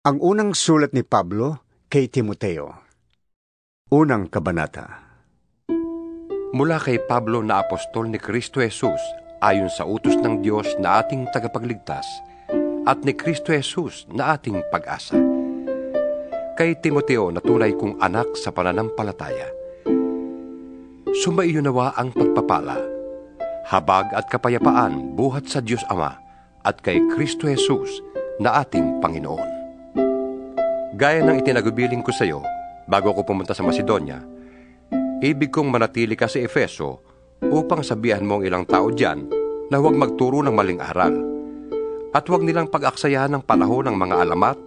Ang unang sulat ni Pablo kay Timoteo. Unang kabanata. Mula kay Pablo na apostol ni Kristo Jesus, ayon sa utos ng Diyos na ating tagapagligtas, at ni Kristo Jesus na ating pag-asa. Kay Timoteo na tunay kong anak sa pananampalataya. Sumaiyo nawa ang pagpapala, habag at kapayapaan buhat sa Diyos Ama at kay Kristo Jesus na ating Panginoon. Gaya ng itinagubiling ko sa iyo, bago ako pumunta sa Macedonia, ibig kong manatili ka sa Efeso upang sabihan mo ang ilang tao diyan na huwag magturo ng maling aral at huwag nilang pag-aksayahan ng panahon ng mga alamat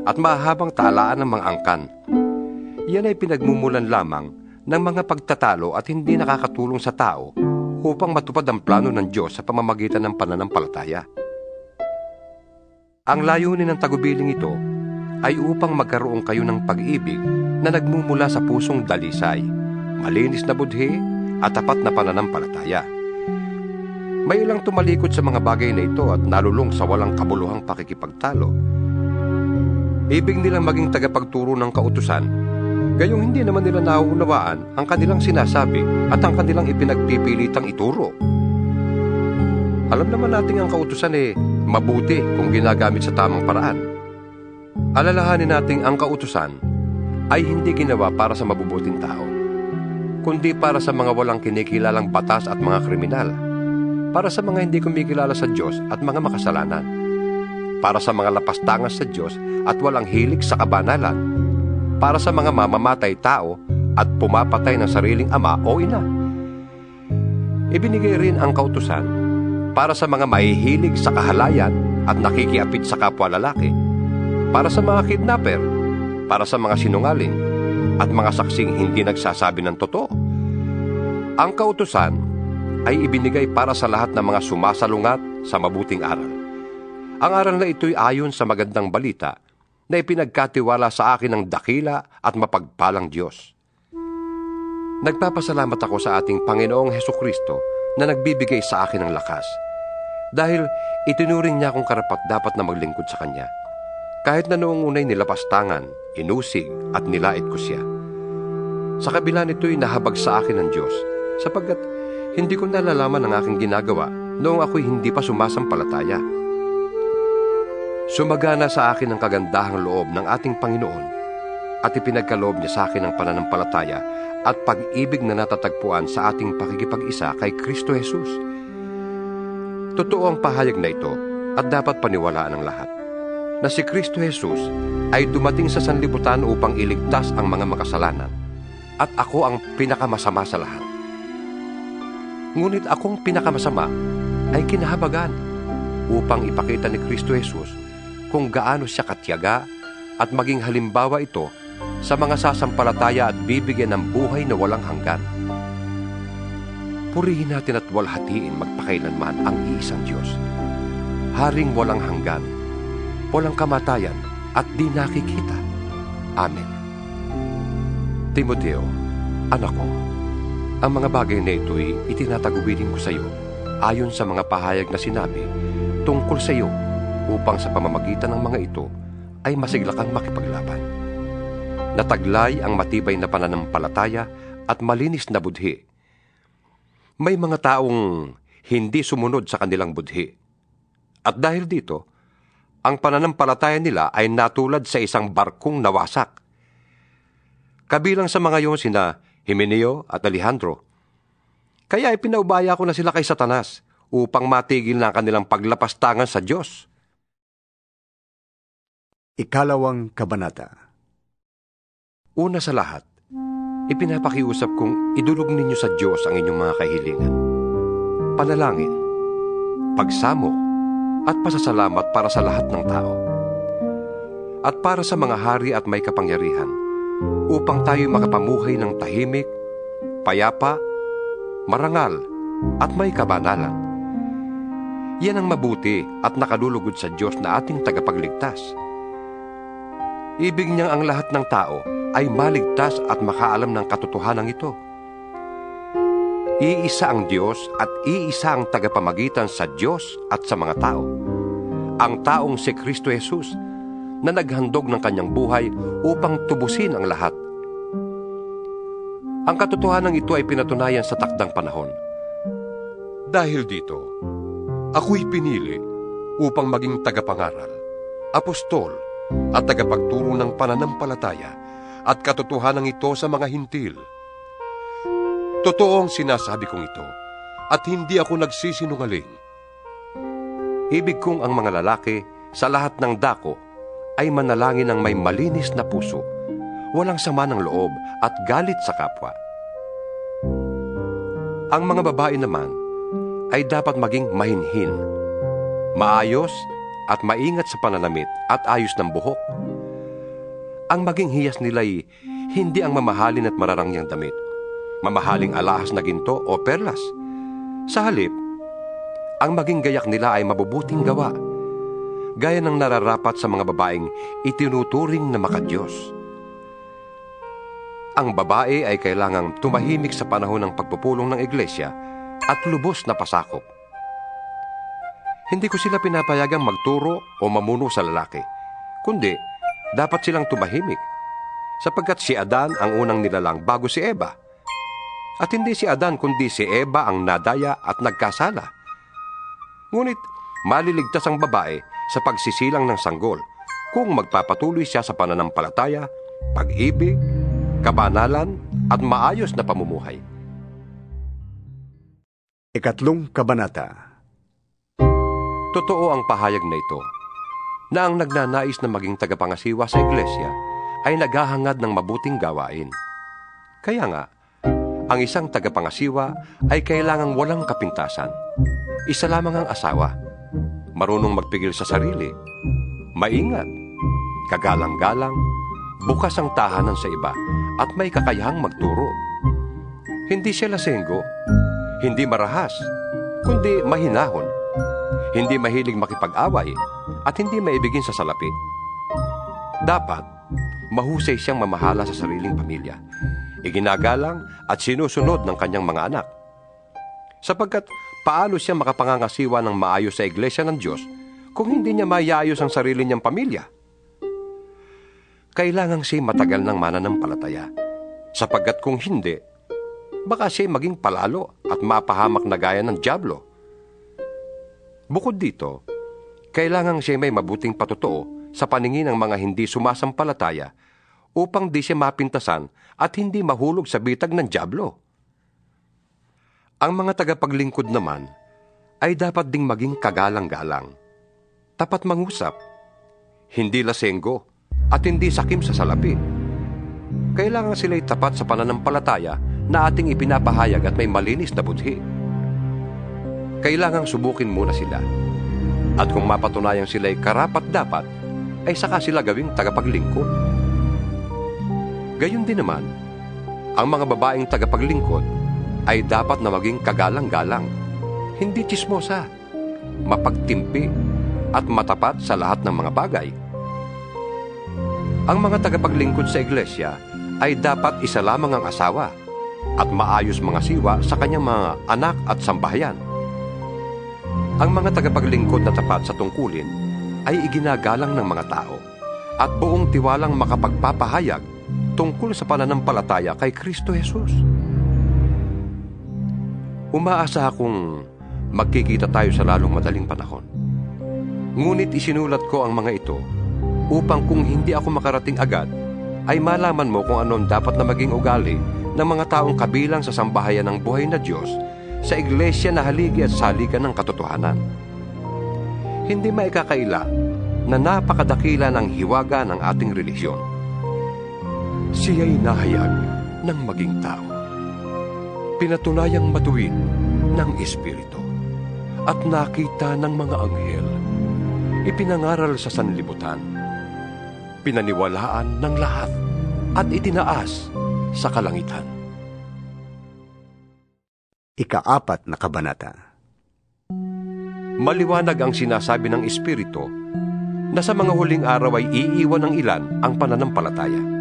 at mahabang taalaan ng mga angkan. Yan ay pinagmumulan lamang ng mga pagtatalo at hindi nakakatulong sa tao upang matupad ang plano ng Diyos sa pamamagitan ng pananampalataya. Ang layunin ng tagubiling ito ay upang magkaroon kayo ng pag-ibig na nagmumula sa pusong dalisay, malinis na budhi at tapat na pananampalataya. May ilang tumalikod sa mga bagay na ito at nalulong sa walang kabuluhang pakikipagtalo. Ibig nilang maging tagapagturo ng kautusan, gayong hindi naman nila nauunawaan ang kanilang sinasabi at ang kanilang ipinagpipilitang ituro. Alam naman natin ang kautusan mabuti kung ginagamit sa tamang paraan. Alalahanin nating ang kautusan ay hindi ginawa para sa mabubuting tao, kundi para sa mga walang kinikilalang batas at mga kriminal, para sa mga hindi kumikilala sa Diyos at mga makasalanan, para sa mga lapastangas sa Diyos at walang hilig sa kabanalan, para sa mga mamamatay tao at pumapatay ng sariling ama o ina. Ibinigay rin ang kautusan para sa mga mahihilig sa kahalayan at nakikiapid sa kapwa lalaki, para sa mga kidnapper, para sa mga sinungaling, at mga saksing hindi nagsasabi ng totoo. Ang kautusan ay ibinigay para sa lahat ng mga sumasalungat sa mabuting aral. Ang aral na ito'y ayon sa magandang balita na ipinagkatiwala sa akin ng dakila at mapagpalang Diyos. Nagpapasalamat ako sa ating Panginoong Hesukristo na nagbibigay sa akin ng lakas, dahil itinuring niya akong karapat-dapat na maglingkod sa Kanya. Kahit na noong unay nilapastangan, inusig at nilait ko siya. Sa kabila nito'y nahabag sa akin ng Diyos, sapagkat hindi ko nalalaman ang aking ginagawa noong ako'y hindi pa sumasampalataya. Sumagana sa akin ang kagandahang loob ng ating Panginoon at ipinagkaloob niya sa akin ang pananampalataya at pag-ibig na natatagpuan sa ating pakikipag-isa kay Kristo Jesus. Totoo ang pahayag na ito at dapat paniwalaan ng lahat, na si Kristo Jesus ay dumating sa sanlibutan upang iligtas ang mga makasalanan, at ako ang pinakamasama sa lahat. Ngunit akong pinakamasama ay kinahabagan upang ipakita ni Kristo Jesus kung gaano siya katiyaga at maging halimbawa ito sa mga sasampalataya at bibigyan ng buhay na walang hanggan. Purihin natin at walhatiin magpakailanman ang iisang Diyos, Haring walang hanggan, walang kamatayan at di nakikita. Amen. Timoteo, anak ko, ang mga bagay na ito'y itinatagubilin ko sa iyo ayon sa mga pahayag na sinabi tungkol sa iyo, upang sa pamamagitan ng mga ito ay masigla kang makipaglaban. Nataglay ang matibay na pananampalataya at malinis na budhi. May mga taong hindi sumunod sa kanilang budhi, at dahil dito, ang pananampalataya nila ay natulad sa isang barkong nawasak. Kabilang sa mga iyon sina Himeneo at Alejandro. Kaya ipinaubaya ko na sila kay Satanas upang matigil na kanilang paglapastangan sa Diyos. Ikalawang kabanata. Una sa lahat, ipinapakiusap kong idulog ninyo sa Diyos ang inyong mga kahilingan, panalangin, pagsamo, at pasasalamat para sa lahat ng tao, at para sa mga hari at may kapangyarihan, upang tayo makapamuhay ng tahimik, payapa, marangal, at may kabanalan. Yan ang mabuti at nakalulugod sa Diyos na ating tagapagligtas. Ibig niyang ang lahat ng tao ay maligtas at makaalam ng katotohanan ito. Iisa ang Diyos at iisa ang tagapamagitan sa Diyos at sa mga tao, ang taong si Kristo Jesus, na naghandog ng kanyang buhay upang tubusin ang lahat. Ang katotohanan ito ay pinatunayan sa takdang panahon. Dahil dito, ako'y pinili upang maging tagapangaral, apostol, at tagapagturo ng pananampalataya at katotohanan ito sa mga hintil. Totoo ang sinasabi kong ito at hindi ako nagsisinungaling. Ibig kong ang mga lalaki sa lahat ng dako ay manalangin ng may malinis na puso, walang sama ng loob at galit sa kapwa. Ang mga babae naman ay dapat maging mahinhin, maayos at maingat sa pananamit at ayos ng buhok. Ang maging hiyas nila'y hindi ang mamahalin at mararangyang damit, mamahaling alahas na ginto o perlas. Sa halip, ang maging gayak nila ay mabubuting gawa, gaya ng nararapat sa mga babaeng itinuturing na makadiyos. Ang babae ay kailangang tumahimik sa panahon ng pagpupulong ng iglesia at lubos na pasakop. Hindi ko sila pinapayagang magturo o mamuno sa lalaki, kundi dapat silang tumahimik, sapagkat si Adan ang unang nilalang bago si Eva. At hindi si Adan kundi si Eva ang nadaya at nagkasala. Ngunit maliligtas ang babae sa pagsisilang ng sanggol kung magpapatuloy siya sa pananampalataya, pag-ibig, kabanalan at maayos na pamumuhay. Ikatlong kabanata. Totoo ang pahayag na ito, na ang nagnanais na maging tagapangasiwa sa iglesia ay naghahangad ng mabuting gawain. Kaya nga, ang isang tagapangasiwa ay kailangang walang kapintasan. Isa lamang ang asawa, marunong magpigil sa sarili, maingat, kagalang-galang, bukas ang tahanan sa iba, at may kakayahang magturo. Hindi siya lasenggo, hindi marahas, kundi mahinahon, hindi mahilig makipag-away, at hindi maibigin sa salapi. Dapat, mahusay siyang mamahala sa sariling pamilya, iginagalang at sinusunod ng kanyang mga anak. Sapagkat paano siya makapangangasiwa ng maayos sa iglesia ng Diyos kung hindi niya maiayos ang sarili niyang pamilya? Kailangang siya matagal ng mananampalataya, sapagkat kung hindi, baka siya maging palalo at mapahamak na gaya ng dyablo. Bukod dito, kailangang siya may mabuting patotoo sa paningin ng mga hindi sumasampalataya upang di siya mapintasan at hindi mahulog sa bitag ng dyablo. Ang mga tagapaglingkod naman ay dapat ding maging kagalang-galang, tapat mangusap, hindi lasenggo, at hindi sakim sa salapi. Kailangan sila'y tapat sa pananampalataya na ating ipinapahayag at may malinis na budhi. Kailangang subukin muna sila, at kung mapatunayang sila'y karapat-dapat, ay saka sila gawing tagapaglingkod. Gayon din naman, ang mga babaeng tagapaglingkod ay dapat na maging kagalang-galang, hindi tsismosa, mapagtimpi, at matapat sa lahat ng mga bagay. Ang mga tagapaglingkod sa iglesia ay dapat isa lamang ang asawa at maayos mga siwa sa kanyang mga anak at sambahayan. Ang mga tagapaglingkod na tapat sa tungkulin ay iginagalang ng mga tao at buong tiwalang makapagpapahayag tungkol sa pananampalataya kay Kristo Jesus. Umaasa akong magkikita tayo sa lalong madaling panahon. Ngunit isinulat ko ang mga ito upang kung hindi ako makarating agad, ay malaman mo kung anong dapat na maging ugali ng mga taong kabilang sa sambahayan ng buhay na Diyos sa iglesia na haligi at saligan ng katotohanan. Hindi maikakaila na napakadakila ng hiwaga ng ating relihiyon. Siya'y nahayag ng maging tao, pinatunayang matuwid ng Espiritu, at nakita ng mga anghel, ipinangaral sa sanlibutan, pinaniwalaan ng lahat at itinaas sa kalangitan. Ika-4 na kabanata. Maliwanag ang sinasabi ng Espiritu na sa mga huling araw ay iiwan ng ilan ang pananampalataya.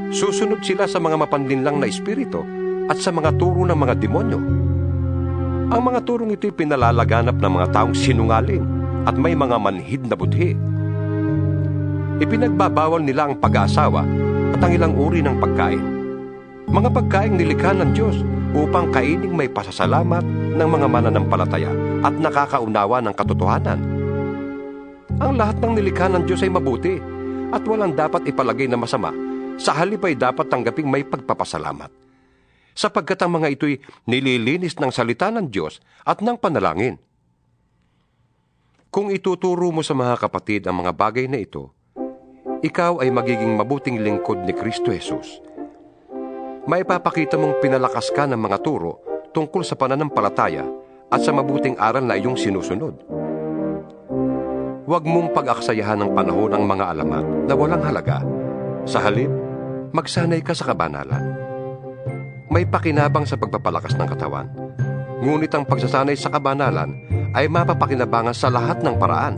Susunod sila sa mga mapanlinlang na espiritu at sa mga turo ng mga demonyo. Ang mga turong ito'y pinalalaganap ng mga taong sinungaling at may mga manhid na budhi. Ipinagbabawal nila ang pag-aasawa at ang ilang uri ng pagkain. Mga pagkaing nilikha ng Diyos upang kaining may pasasalamat ng mga mananampalataya at nakakaunawa ng katotohanan. Ang lahat ng nilikha ng Diyos ay mabuti at walang dapat ipalagay na masama. Sa halip ay dapat tanggaping may pagpapasalamat, sapagkat ang mga ito'y nililinis ng salita ng Diyos at ng panalangin. Kung ituturo mo sa mga kapatid ang mga bagay na ito, ikaw ay magiging mabuting lingkod ni Kristo Jesus. Maipapakita mong pinalakas ka ng mga turo tungkol sa pananampalataya at sa mabuting aral na iyong sinusunod. Huwag mong pag-aksayahan ng panahon ang mga alamat na walang halaga. Sa halip, magsanay ka sa kabanalan. May pakinabang sa pagpapalakas ng katawan. Ngunit ang pagsasanay sa kabanalan ay mapapakinabangan sa lahat ng paraan,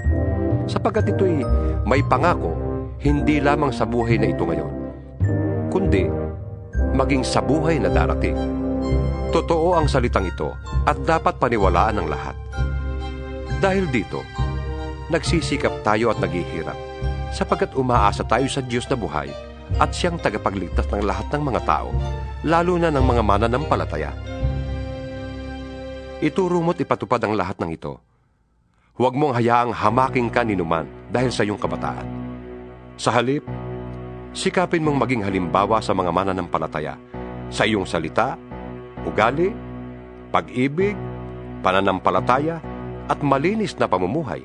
sapagkat ito'y may pangako hindi lamang sa buhay na ito ngayon, kundi maging sa buhay na darating. Totoo ang salitang ito at dapat paniwalaan ng lahat. Dahil dito, nagsisikap tayo at naghihirap, sapagkat umaasa tayo sa Diyos na buhay at siyang tagapagligtas ng lahat ng mga tao, lalo na ng mga mananampalataya. Ituro mo't ipatupad ang lahat ng ito. Huwag mong hayaang hamaking ka ninuman dahil sa iyong kabataan. Sa halip, sikapin mong maging halimbawa sa mga mananampalataya sa iyong salita, ugali, pag-ibig, pananampalataya, at malinis na pamumuhay.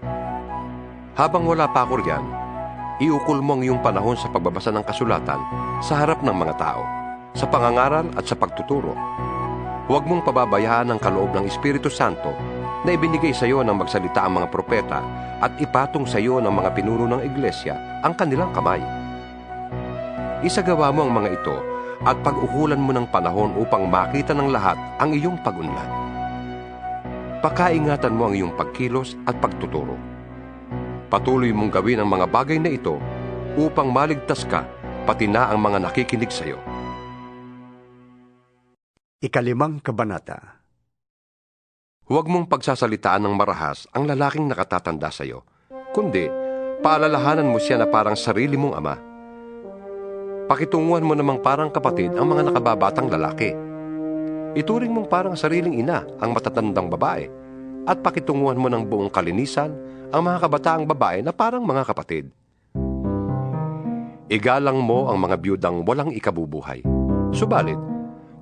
Habang wala pa ako riyan, iukol mo ang iyong panahon sa pagbabasa ng kasulatan sa harap ng mga tao, sa pangangaral at sa pagtuturo. Huwag mong pababayaan ang kaloob ng Espiritu Santo na ibinigay sa iyo ng magsalita ang mga propeta at ipatong sa iyo ng mga pinuno ng iglesia ang kanilang kamay. Isagawa mo ang mga ito at pag-ukulan mo ng panahon upang makita ng lahat ang iyong pag-unlad. Pakaingatan mo ang iyong pagkilos at pagtuturo. Patuloy mong gawin ang mga bagay na ito upang maligtas ka, pati na ang mga nakikinig sa iyo. 5 Kabanata. Huwag mong pagsasalitaan ng marahas ang lalaking nakatatanda sa iyo, kundi paalalahanan mo siya na parang sarili mong ama. Pakitunguhan mo namang parang kapatid ang mga nakababatang lalaki. Ituring mong parang sariling ina ang matatandang babae, at pakitunguhan mo ng buong kalinisan ang mga kabataang babae na parang mga kapatid. Igalang mo ang mga biyudang walang ikabubuhay. Subalit,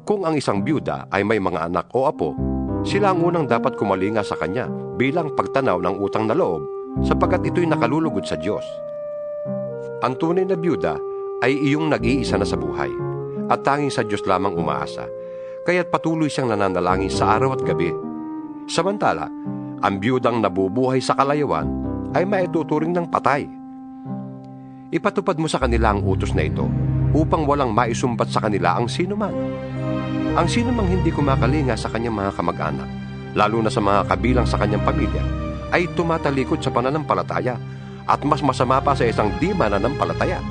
kung ang isang biyuda ay may mga anak o apo, sila ang unang dapat kumalinga sa kanya bilang pagtanaw ng utang na loob, sapagkat ito'y nakalulugod sa Diyos. Ang tunay na biyuda ay iyong nag-iisa na sa buhay, at tanging sa Diyos lamang umaasa, kaya't patuloy siyang nananalangin sa araw at gabi. Samantala, ang biyudang nabubuhay sa kalayawan ay maituturing ng patay. Ipatupad mo sa kanila ang utos na ito upang walang maisumbat sa kanila ang sinuman. Ang sinumang hindi kumakalinga sa kanyang mga kamag-anak, lalo na sa mga kabilang sa kanyang pamilya, ay tumatalikod sa pananampalataya at mas masama pa sa isang di mananampalataya.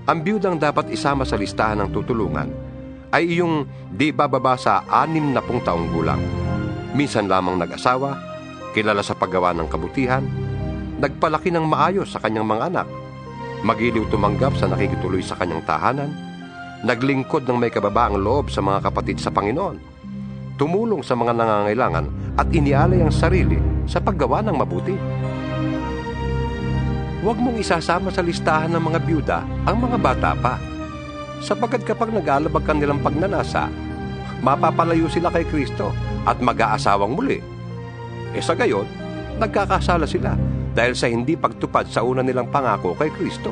Ang biyudang dapat isama sa listahan ng tutulungan ay iyong di bababa sa 60 taong gulang. Minsan lamang nag-asawa, kilala sa paggawa ng kabutihan, nagpalaki ng maayos sa kanyang mga anak, magiliw tumanggap sa nakikituloy sa kanyang tahanan, naglingkod ng may kababaang loob sa mga kapatid sa Panginoon, tumulong sa mga nangangailangan at inialay ang sarili sa paggawa ng mabuti. Huwag mong isasama sa listahan ng mga byuda ang mga bata pa, sapagkat kapag nag-aalabag ka nilang pagnanasa, mapapalayo sila kay Kristo at mag-aasawang muli. Sa gayon, nagkakasala sila dahil sa hindi pagtupad sa una nilang pangako kay Kristo.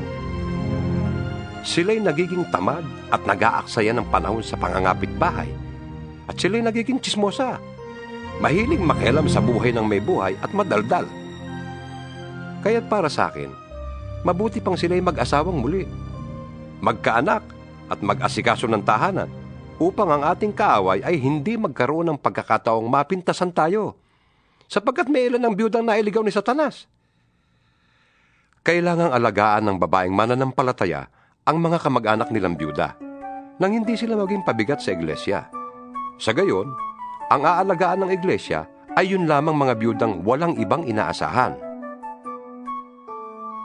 Sila'y nagiging tamad at nag-aaksaya ng panahon sa pangangapit bahay. At sila'y nagiging tsismosa, mahilig makialam sa buhay ng may buhay at madaldal. Kaya't para sa akin, mabuti pang sila'y mag-asawang muli, magkaanak at mag-asikaso ng tahanan, upang ang ating kaaway ay hindi magkaroon ng pagkakataong mapintasan tayo, sapagkat may ilan ng biyudang nailigaw ni Satanas. Kailangang alagaan ng babaeng mananampalataya ang mga kamag-anak nilang biyuda, nang hindi sila maging pabigat sa iglesia. Sa gayon, ang aalagaan ng iglesia ay yun lamang mga biyudang walang ibang inaasahan.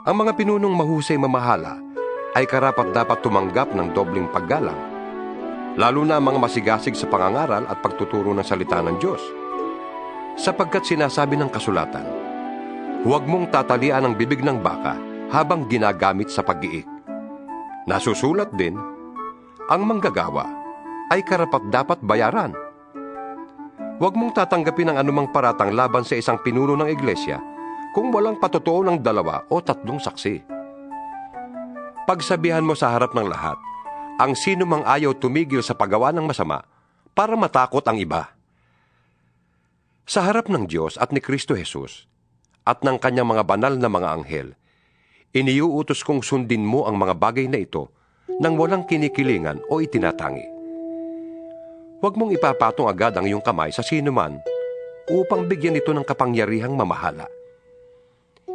Ang mga pinunong mahusay mamahala ay karapat-dapat tumanggap ng dobling paggalang, lalo na ang mga masigasig sa pangangaral at pagtuturo ng salita ng Diyos. Sapagkat sinasabi ng kasulatan, huwag mong tatalian ang bibig ng baka habang ginagamit sa pag-iik. Nasusulat din, ang manggagawa ay karapat-dapat bayaran. Huwag mong tatanggapin ang anumang paratang laban sa isang pinuno ng iglesia kung walang patotoo ng 2 o 3 saksi. Pagsabihan mo sa harap ng lahat, ang sino mang ayaw tumigil sa paggawa ng masama para matakot ang iba. Sa harap ng Diyos at ni Kristo Jesus at ng kanyang mga banal na mga anghel, iniuutos kong sundin mo ang mga bagay na ito nang walang kinikilingan o itinatangi. Huwag mong ipapatong agad ang iyong kamay sa sino man upang bigyan ito ng kapangyarihang mamahala.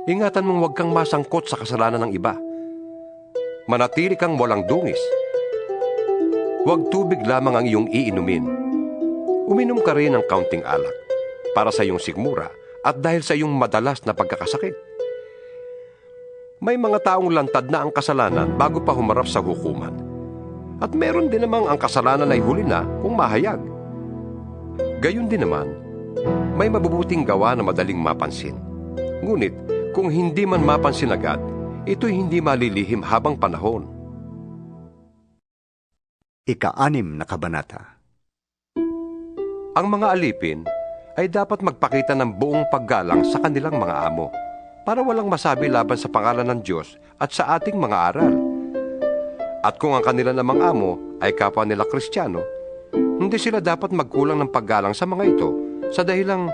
Ingatan mong huwag kang masangkot sa kasalanan ng iba. Manatili kang walang dungis. Huwag tubig lamang ang iyong iinumin. Uminom ka rin ng kaunting alak para sa iyong sikmura at dahil sa iyong madalas na pagkakasakit. May mga taong lantad na ang kasalanan bago pa humarap sa hukuman. At meron din namang ang kasalanan ay huli na kung mahayag. Gayon din naman, may mabubuting gawa na madaling mapansin. Ngunit, kung hindi man mapansin agad, ito'y hindi malilihim habang panahon. Ika-6 na kabanata. Ang mga alipin ay dapat magpakita ng buong paggalang sa kanilang mga amo para walang masabi laban sa pangalan ng Diyos at sa ating mga aral. At kung ang kanila namang amo ay kapwa nila Kristiyano, hindi sila dapat magkulang ng paggalang sa mga ito sa dahilang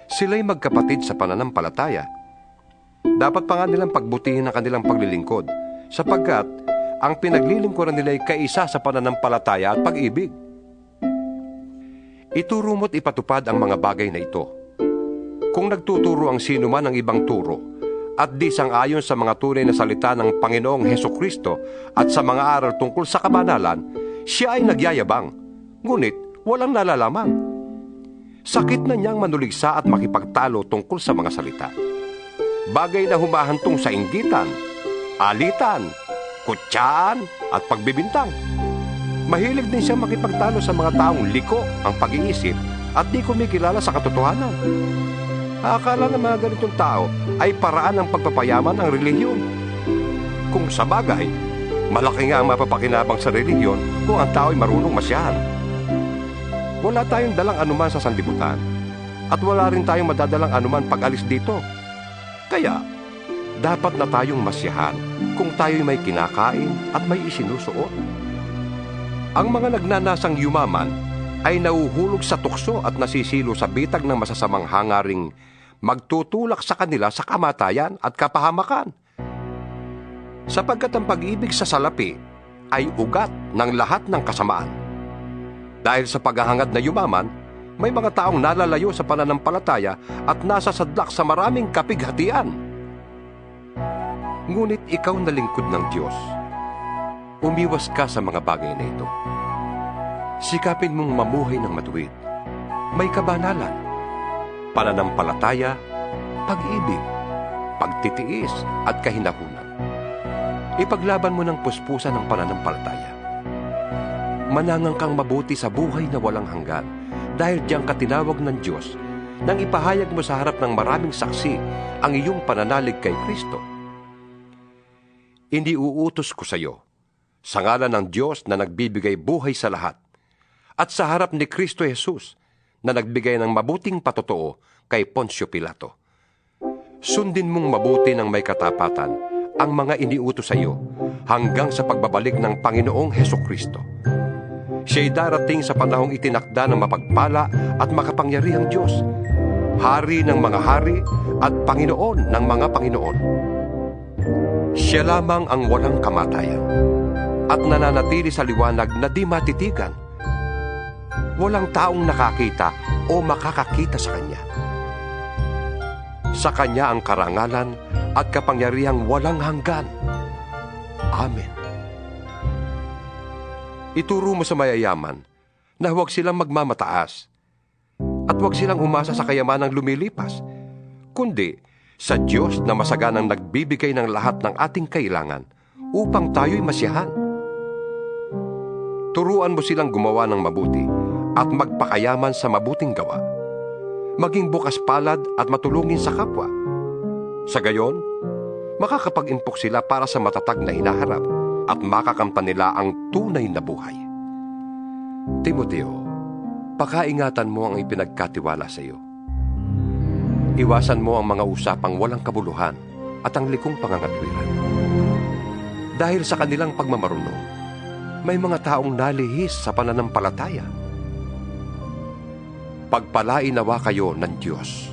sila'y magkapatid sa pananampalataya. Dapat pa nga nilang pagbutihin ang kanilang paglilingkod sapagkat ang pinaglilingkuran nila ay kaisa sa pananampalataya at pag-ibig. Ituro mo't ipatupad ang mga bagay na ito. Kung nagtuturo ang sino man ng ibang turo at di sang-ayon sa mga tunay na salita ng Panginoong Hesukristo at sa mga aral tungkol sa kabanalan, siya ay nagyayabang, ngunit walang nalalaman. Sakit na niyang manuligsa at makipagtalo tungkol sa mga salita. Bagay na humahantong sa inggitan, alitan, kutsaan at pagbibintang. Mahilig din siya makipagtalo sa mga taong liko ang pag-iisip at di kumikilala sa katotohanan. Akala ng mga ganitong tao ay paraan ng pagpapayaman ang relihiyon. Kung sa bagay, malaki nga ang mapapakinabang sa relihiyon kung ang tao ay marunong masiyahan. Wala tayong dalang anuman sa sanlibutan at wala rin tayong madadalang anuman pag-alis dito. Kaya, dapat na tayong masiyahan kung tayo'y may kinakain at may isinusuot. Ang mga nagnanasang yumaman ay nauhulog sa tukso at nasisilo sa bitag ng masasamang hangaring magtutulak sa kanila sa kamatayan at kapahamakan. Sapagkat ang pag-ibig sa salapi ay ugat ng lahat ng kasamaan. Dahil sa paghahangad na yumaman, may mga taong nalalayo sa pananampalataya at nasasadlak sa maraming kapighatian. Ngunit ikaw na lingkod ng Diyos, umiwas ka sa mga bagay na ito. Sikapin mong mamuhay ng matuwid, may kabanalan, pananampalataya, pag-ibig, pagtitiis at kahinahunan. Ipaglaban mo ng puspusan ng pananampalataya. Manangang kang mabuti sa buhay na walang hanggan dahil diyang katinawag ng Diyos nang ipahayag mo sa harap ng maraming saksi ang iyong pananalig kay Kristo. Iniuutos ko sa iyo, sa ngalan ng Diyos na nagbibigay buhay sa lahat, at sa harap ni Kristo Jesus na nagbigay ng mabuting patotoo kay Poncio Pilato. Sundin mong mabuti ng may katapatan ang mga iniutos sa iyo hanggang sa pagbabalik ng Panginoong Hesukristo. Siya'y darating sa panahong itinakda ng mapagpala at makapangyarihang Diyos, Hari ng mga hari at Panginoon ng mga Panginoon. Siya lamang ang walang kamatayan at nananatili sa liwanag na di matitigan. Walang taong nakakita o makakakita sa Kanya. Sa Kanya ang karangalan at kapangyarihang walang hanggan. Amen. Ituro mo sa mayayaman na huwag silang magmamataas at huwag silang umasa sa kayamanang lumilipas, kundi sa Diyos na masaganang nagbibigay ng lahat ng ating kailangan upang tayo'y masiyahan. Turuan mo silang gumawa ng mabuti at magpakayaman sa mabuting gawa. Maging bukas palad at matulungin sa kapwa. Sa gayon, makakapag-impok sila para sa matatag na hinaharap at makakamtan nila ang tunay na buhay. Timoteo, pakaingatan mo ang ipinagkatiwala sa iyo. Iwasan mo ang mga usapang walang kabuluhan at ang likong pangangatwiran. Dahil sa kanilang pagmamarunong, may mga taong nalihis sa pananampalataya. Pagpalain nawa kayo ng Diyos